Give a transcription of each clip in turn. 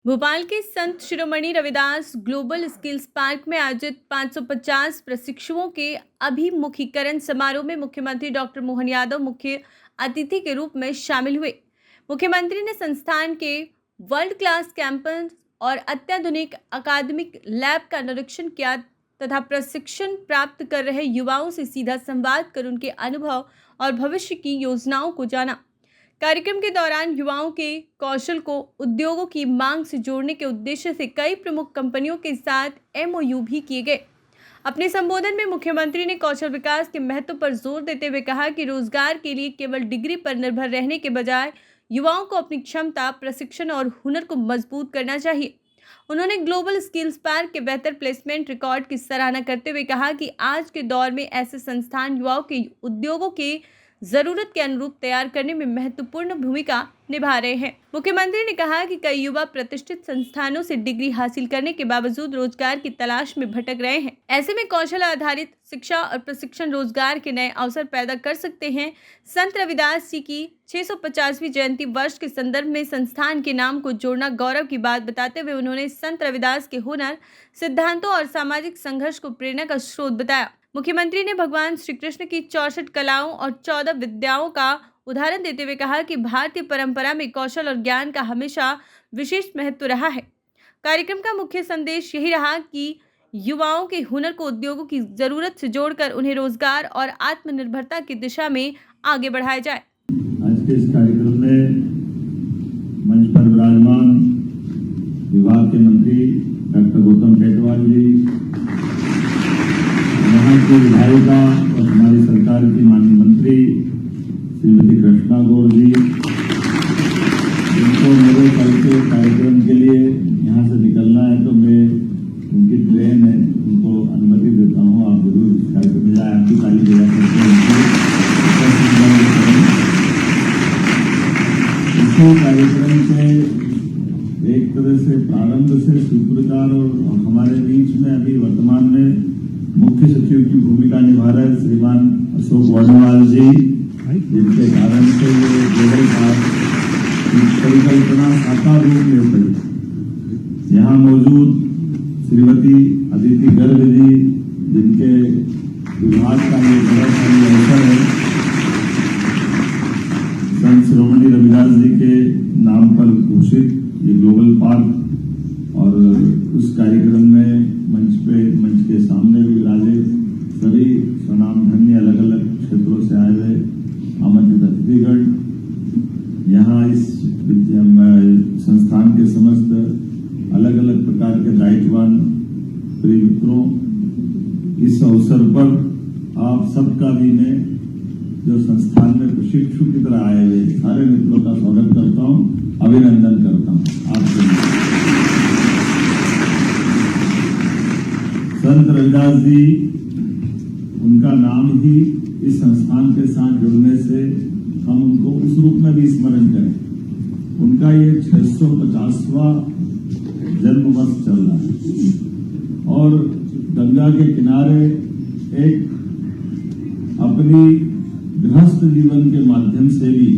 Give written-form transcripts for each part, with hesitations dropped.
भोपाल के Sant Shiromani Ravidas global skills park में आयोजित 550 प्रशिक्षुओं के अभिमुखीकरण समारोह में मुख्यमंत्री डॉक्टर मोहन यादव मुख्य अतिथि के रूप में शामिल हुए। मुख्यमंत्री ने संस्थान के वर्ल्ड क्लास कैंपस और अत्याधुनिक अकादमिक लैब का निरीक्षण किया तथा प्रशिक्षण प्राप्त कर रहे युवाओं से सीधा संवाद कर उनके अनुभव और भविष्य की योजनाओं को जाना। कार्यक्रम के दौरान युवाओं के कौशल को उद्योगों की मांग से जोड़ने के उद्देश्य से कई प्रमुख कंपनियों के साथ एमओयू भी किए गए। अपने संबोधन में मुख्यमंत्री ने कौशल विकास के महत्व पर जोर देते हुए कहा कि रोजगार के लिए केवल डिग्री पर निर्भर रहने के बजाय युवाओं को अपनी क्षमता, प्रशिक्षण और हुनर को मजबूत करना चाहिए। उन्होंने ग्लोबल स्किल्स पार्क के बेहतर प्लेसमेंट रिकॉर्ड की सराहना करते हुए कहा कि आज के दौर में ऐसे संस्थान युवाओं के उद्योगों के जरूरत के अनुरूप तैयार करने में महत्वपूर्ण भूमिका निभा रहे हैं। मुख्यमंत्री ने कहा कि कई युवा प्रतिष्ठित संस्थानों से डिग्री हासिल करने के बावजूद रोजगार की तलाश में भटक रहे हैं। ऐसे में कौशल आधारित शिक्षा और प्रशिक्षण रोजगार के नए अवसर पैदा कर सकते हैं। संत रविदास जी की 650वीं जयंती वर्ष के संदर्भ में संस्थान के नाम को जोड़ना गौरव की बात बताते हुए उन्होंने संत रविदास के हुनर, सिद्धांतों और सामाजिक संघर्ष को प्रेरणा का स्रोत बताया। मुख्यमंत्री ने भगवान श्री कृष्ण की 64 कलाओं और 14 विद्याओं का उदाहरण देते हुए कहा कि भारतीय परंपरा में कौशल और ज्ञान का हमेशा विशेष महत्व रहा है। कार्यक्रम का मुख्य संदेश यही रहा कि युवाओं के हुनर को उद्योगों की जरूरत से जोड़कर उन्हें रोजगार और आत्मनिर्भरता की दिशा में आगे बढ़ाया जाए। आज के इस कार्यक्रम में मंच पर विराजमान विभाग के मंत्री डॉक्टर गौतम टेटवाल जी, यहाँ की विधायिका और हमारी सरकार की माननीय मंत्री श्रीमती कृष्णा गौर जी, जिनको मेरे कल के कार्यक्रम के लिए यहाँ से निकलना है तो मैं उनकी ट्रेन है, उनको अनुमति देता हूँ। आप जरूर इस कार्यक्रम में जाए, आपकी ताली बजा करते हैं। इसी कार्यक्रम के एक तरह से प्रारंभ से सूत्रकार और हमारे बीच में अभी वर्तमान में मुख्य सचिव की भूमिका निभा रहे श्रीमान अशोक वर्णवाल जी, जिनके कारण से ये ग्लोबल पार्क की परिकल्पना साकार रूप ले सकी। यहाँ मौजूद श्रीमती अदिति गर्ग जी, जिनके विभाग का ये गौरवशाली अवसर है संत शिरोमणि रविदास जी के नाम पर घोषित ये ग्लोबल पार्क, और उस कार्यक्रम में मंच के सामने भी विराजे सभी स्वनामधन्य अलग अलग क्षेत्रों से आए हुए आमंत्रित अतिथिगण, यहाँ इस संस्थान के समस्त अलग अलग प्रकार के दायित्ववान प्रिय मित्रों, इस अवसर पर आप सबका भी मैं जो संस्थान में प्रशिक्षु की तरह आए हुए सारे मित्रों का स्वागत करता हूँ, अभिनंदन करता हूँ। आपसे संत रविदास जी, उनका नाम ही इस संस्थान के साथ जुड़ने से हम उनको उस रूप में भी स्मरण करें। उनका ये 650वां जन्म वर्ष चल रहा है और गंगा के किनारे एक अपनी गृहस्थ जीवन के माध्यम से भी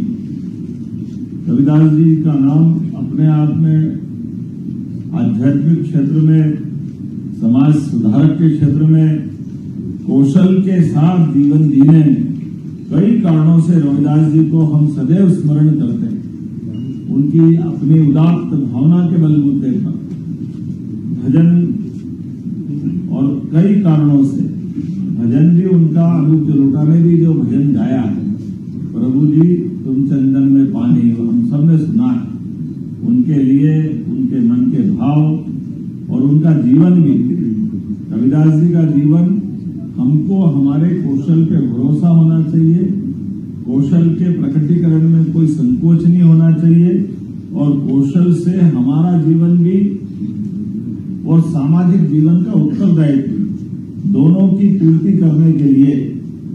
रविदास जी का नाम अपने आप में आध्यात्मिक क्षेत्र में, समाज सुधारक के क्षेत्र में, कौशल के साथ जीवन जीने, कई कारणों से रविदास जी को हम सदैव स्मरण करते हैं। उनकी अपनी उदात्त भावना के बलबूते पर भजन और कई कारणों से भजन भी उनका अनूप जलोटा ने भी जो भजन गाया है, प्रभु जी तुम चंदन में पानी, हम सब ने सुना है। उनके लिए उनके मन के भाव और उनका जीवन भी, रविदास जी का जीवन, हमको हमारे कौशल पे भरोसा होना चाहिए, कौशल के प्रकटीकरण में कोई संकोच नहीं होना चाहिए और कौशल से हमारा जीवन भी और सामाजिक जीवन का उत्तरदायित्व दोनों की पूर्ति करने के लिए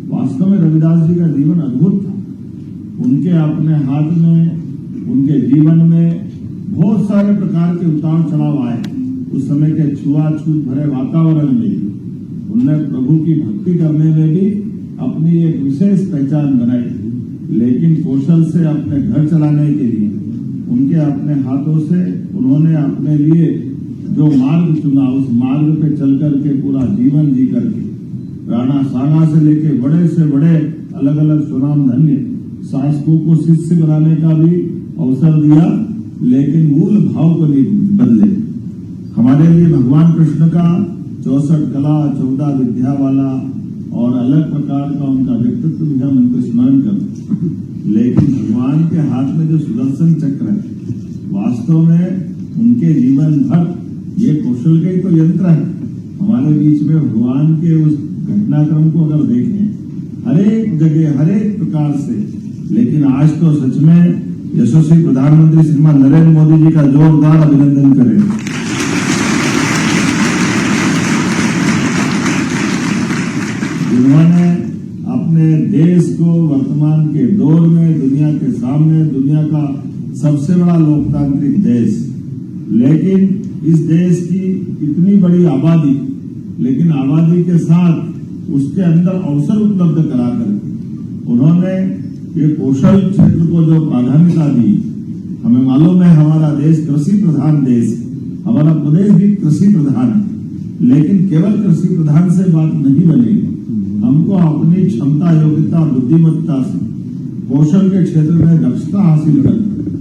वास्तव में रविदास जी का जीवन अद्भुत था। उनके अपने हाथ में, उनके जीवन में बहुत सारे प्रकार के उतार चढ़ाव आए। उस समय के छुआछूत भरे वातावरण में उन्होंने प्रभु की भक्ति करने में भी अपनी एक विशेष पहचान बनाई, लेकिन कौशल से अपने घर चलाने के लिए उनके अपने हाथों से उन्होंने अपने लिए जो मार्ग चुना उस मार्ग पे चल करके पूरा जीवन जी करके राणा सांगा से लेके बड़े से बड़े अलग अलग सुनाम धन्य शासकों को शिष्य बनाने का भी अवसर दिया, लेकिन मूल भाव को नहीं बदले। हमारे लिए भगवान कृष्ण का 64 कला 14 विद्या वाला और अलग प्रकार का उनका व्यक्तित्व भी हम उनको स्मरण करते, लेकिन भगवान के हाथ में जो सुदर्शन चक्र है वास्तव में उनके जीवन भर ये कौशल के ही तो यंत्र है। हमारे बीच में भगवान के उस घटनाक्रम को अगर देखें हर एक जगह हर एक प्रकार से, लेकिन आज तो सच में यशस्वी प्रधानमंत्री श्रीमान नरेंद्र मोदी जी का जोरदार अभिनंदन करें। जिन्होंने अपने देश को वर्तमान के दौर में दुनिया के सामने दुनिया का सबसे बड़ा लोकतांत्रिक देश, लेकिन इस देश की इतनी बड़ी आबादी, लेकिन आबादी के साथ उसके अंदर अवसर उपलब्ध कराकर उन्होंने ये कौशल क्षेत्र को जो प्राधान्यता दी। हमें मालूम है हमारा देश कृषि प्रधान देश, हमारा प्रदेश भी कृषि प्रधान है, लेकिन केवल कृषि प्रधान से बात नहीं बनेगी। हमको अपनी क्षमता योग्यता बुद्धिमत्ता से कौशल के क्षेत्र में दक्षता हासिल करनी